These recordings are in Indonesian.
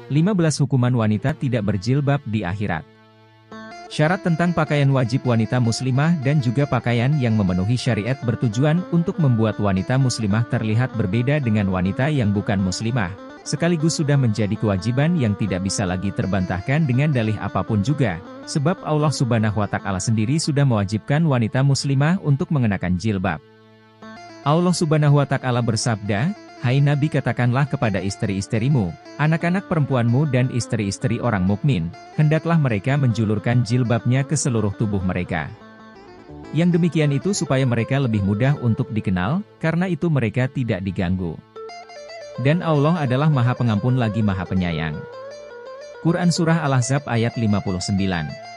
15 hukuman wanita tidak berjilbab di akhirat. Syarat tentang pakaian wajib wanita muslimah dan juga pakaian yang memenuhi syariat bertujuan untuk membuat wanita muslimah terlihat berbeda dengan wanita yang bukan muslimah, sekaligus sudah menjadi kewajiban yang tidak bisa lagi terbantahkan dengan dalih apapun juga, sebab Allah Subhanahu wa Ta'ala sendiri sudah mewajibkan wanita muslimah untuk mengenakan jilbab. Allah Subhanahu wa Ta'ala bersabda, "Hai Nabi, katakanlah kepada istri-istrimu, anak-anak perempuanmu dan istri-istri orang mukmin, hendaklah mereka menjulurkan jilbabnya ke seluruh tubuh mereka." Yang demikian itu supaya mereka lebih mudah untuk dikenal, karena itu mereka tidak diganggu. Dan Allah adalah Maha Pengampun lagi Maha Penyayang. Quran Surah Al-Ahzab ayat 59.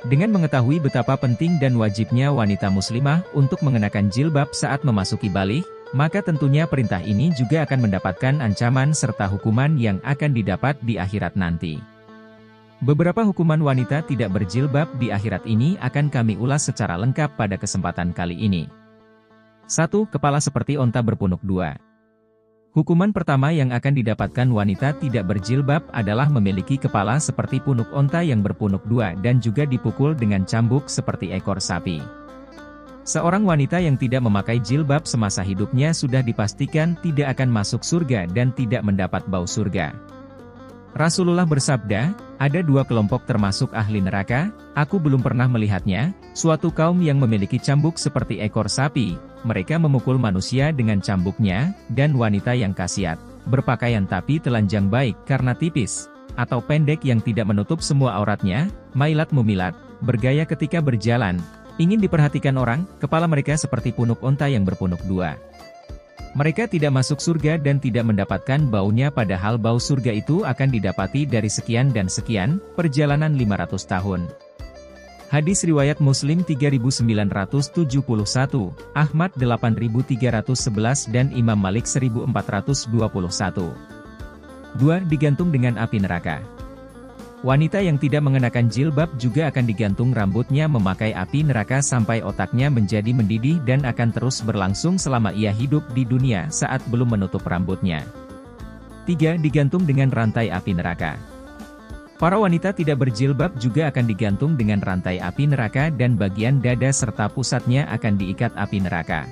Dengan mengetahui betapa penting dan wajibnya wanita muslimah untuk mengenakan jilbab saat memasuki baligh, maka tentunya perintah ini juga akan mendapatkan ancaman serta hukuman yang akan didapat di akhirat nanti. Beberapa hukuman wanita tidak berjilbab di akhirat ini akan kami ulas secara lengkap pada kesempatan kali ini. 1. Kepala seperti onta berpunuk 2. Hukuman pertama yang akan didapatkan wanita tidak berjilbab adalah memiliki kepala seperti punuk onta yang berpunuk 2 dan juga dipukul dengan cambuk seperti ekor sapi. Seorang wanita yang tidak memakai jilbab semasa hidupnya sudah dipastikan tidak akan masuk surga dan tidak mendapat bau surga. Rasulullah bersabda, "Ada dua kelompok termasuk ahli neraka, aku belum pernah melihatnya, suatu kaum yang memiliki cambuk seperti ekor sapi, mereka memukul manusia dengan cambuknya, dan wanita yang kasiat, berpakaian tapi telanjang baik karena tipis, atau pendek yang tidak menutup semua auratnya, mailat mumilat, bergaya ketika berjalan, ingin diperhatikan orang, kepala mereka seperti punuk onta yang berpunuk 2. Mereka tidak masuk surga dan tidak mendapatkan baunya padahal bau surga itu akan didapati dari sekian dan sekian, perjalanan 500 tahun. Hadis riwayat Muslim 3971, Ahmad 8311 dan Imam Malik 1421. 2. Digantung dengan api neraka. Wanita yang tidak mengenakan jilbab juga akan digantung rambutnya memakai api neraka sampai otaknya menjadi mendidih dan akan terus berlangsung selama ia hidup di dunia saat belum menutup rambutnya. 3. Digantung dengan rantai api neraka. Para wanita tidak berjilbab juga akan digantung dengan rantai api neraka dan bagian dada serta pusatnya akan diikat api neraka.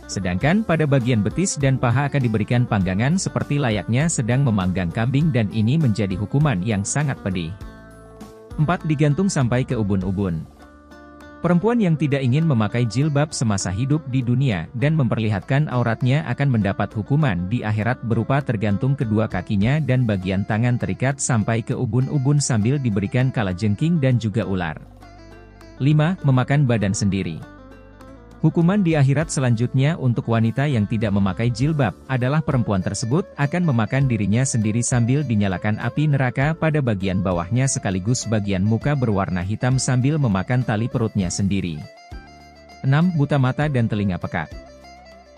Sedangkan pada bagian betis dan paha akan diberikan panggangan seperti layaknya sedang memanggang kambing dan ini menjadi hukuman yang sangat pedih. 4. Digantung sampai ke ubun-ubun. Perempuan yang tidak ingin memakai jilbab semasa hidup di dunia dan memperlihatkan auratnya akan mendapat hukuman di akhirat berupa tergantung kedua kakinya dan bagian tangan terikat sampai ke ubun-ubun sambil diberikan kalajengking dan juga ular. 5. Memakan badan sendiri. Hukuman di akhirat selanjutnya untuk wanita yang tidak memakai jilbab adalah perempuan tersebut akan memakan dirinya sendiri sambil dinyalakan api neraka pada bagian bawahnya sekaligus bagian muka berwarna hitam sambil memakan tali perutnya sendiri. 6. Buta mata dan telinga pekak.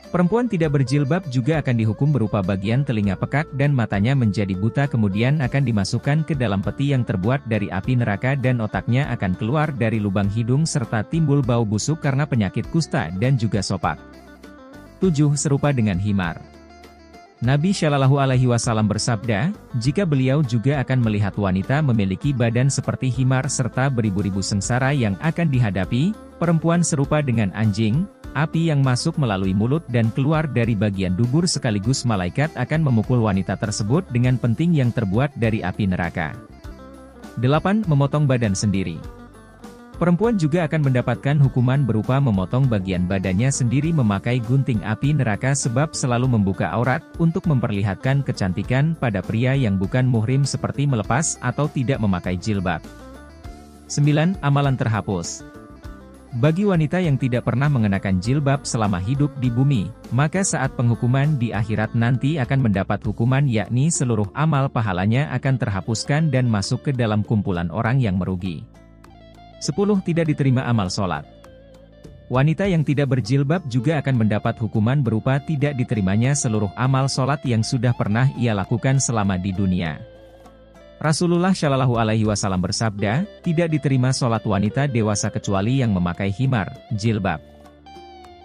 Perempuan tidak berjilbab juga akan dihukum berupa bagian telinga pekak dan matanya menjadi buta kemudian akan dimasukkan ke dalam peti yang terbuat dari api neraka dan otaknya akan keluar dari lubang hidung serta timbul bau busuk karena penyakit kusta dan juga sopak. 7. Serupa dengan himar. Nabi Shallallahu Alaihi Wasallam bersabda, jika beliau juga akan melihat wanita memiliki badan seperti himar serta beribu-ribu sengsara yang akan dihadapi, perempuan serupa dengan anjing, api yang masuk melalui mulut dan keluar dari bagian dubur sekaligus malaikat akan memukul wanita tersebut dengan penting yang terbuat dari api neraka. 8. Memotong badan sendiri. Perempuan juga akan mendapatkan hukuman berupa memotong bagian badannya sendiri memakai gunting api neraka sebab selalu membuka aurat untuk memperlihatkan kecantikan pada pria yang bukan muhrim seperti melepas atau tidak memakai jilbab. 9. Amalan terhapus. Bagi wanita yang tidak pernah mengenakan jilbab selama hidup di bumi, maka saat penghukuman di akhirat nanti akan mendapat hukuman yakni seluruh amal pahalanya akan terhapuskan dan masuk ke dalam kumpulan orang yang merugi. 10. Tidak diterima amal sholat. Wanita yang tidak berjilbab juga akan mendapat hukuman berupa tidak diterimanya seluruh amal sholat yang sudah pernah ia lakukan selama di dunia. Rasulullah Shallallahu Alaihi Wasallam bersabda, tidak diterima sholat wanita dewasa kecuali yang memakai himar, jilbab.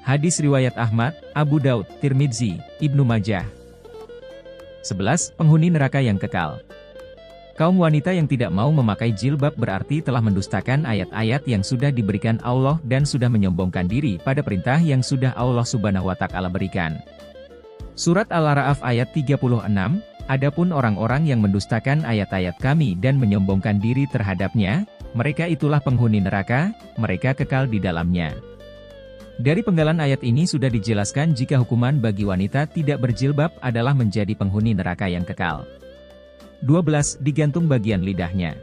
Hadis riwayat Ahmad, Abu Daud, Tirmidzi, Ibnu Majah. 11. Penghuni neraka yang kekal. Kaum wanita yang tidak mau memakai jilbab berarti telah mendustakan ayat-ayat yang sudah diberikan Allah dan sudah menyombongkan diri pada perintah yang sudah Allah Subhanahu wa Ta'ala berikan. Surat Al-A'raf ayat 36, adapun orang-orang yang mendustakan ayat-ayat kami dan menyombongkan diri terhadapnya, mereka itulah penghuni neraka, mereka kekal di dalamnya. Dari penggalan ayat ini sudah dijelaskan jika hukuman bagi wanita tidak berjilbab adalah menjadi penghuni neraka yang kekal. 12. Digantung bagian lidahnya.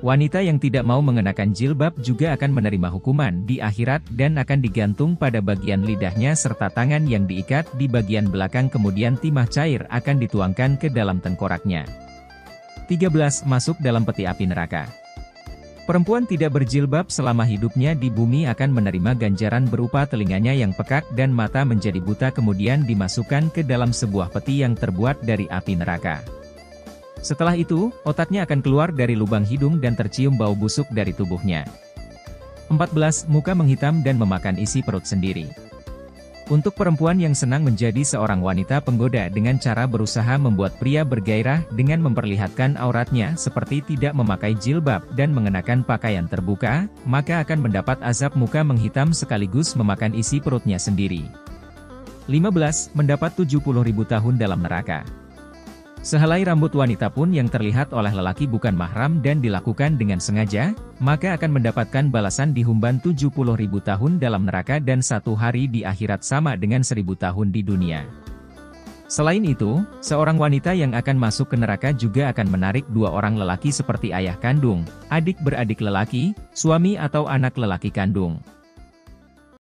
Wanita yang tidak mau mengenakan jilbab juga akan menerima hukuman di akhirat dan akan digantung pada bagian lidahnya serta tangan yang diikat di bagian belakang, kemudian timah cair akan dituangkan ke dalam tengkoraknya. 13. Masuk dalam peti api neraka. Perempuan tidak berjilbab selama hidupnya di bumi akan menerima ganjaran berupa telinganya yang pekak dan mata menjadi buta, kemudian dimasukkan ke dalam sebuah peti yang terbuat dari api neraka. Setelah itu, otaknya akan keluar dari lubang hidung dan tercium bau busuk dari tubuhnya. 14. Muka menghitam dan memakan isi perut sendiri. Untuk perempuan yang senang menjadi seorang wanita penggoda dengan cara berusaha membuat pria bergairah dengan memperlihatkan auratnya seperti tidak memakai jilbab dan mengenakan pakaian terbuka, maka akan mendapat azab muka menghitam sekaligus memakan isi perutnya sendiri. 15. Mendapat 70.000 tahun dalam neraka. Sehelai rambut wanita pun yang terlihat oleh lelaki bukan mahram dan dilakukan dengan sengaja, maka akan mendapatkan balasan dihumban 70.000 tahun dalam neraka dan 1 hari di akhirat sama dengan 1.000 tahun di dunia. Selain itu, seorang wanita yang akan masuk ke neraka juga akan menarik 2 orang lelaki seperti ayah kandung, adik beradik lelaki, suami atau anak lelaki kandung.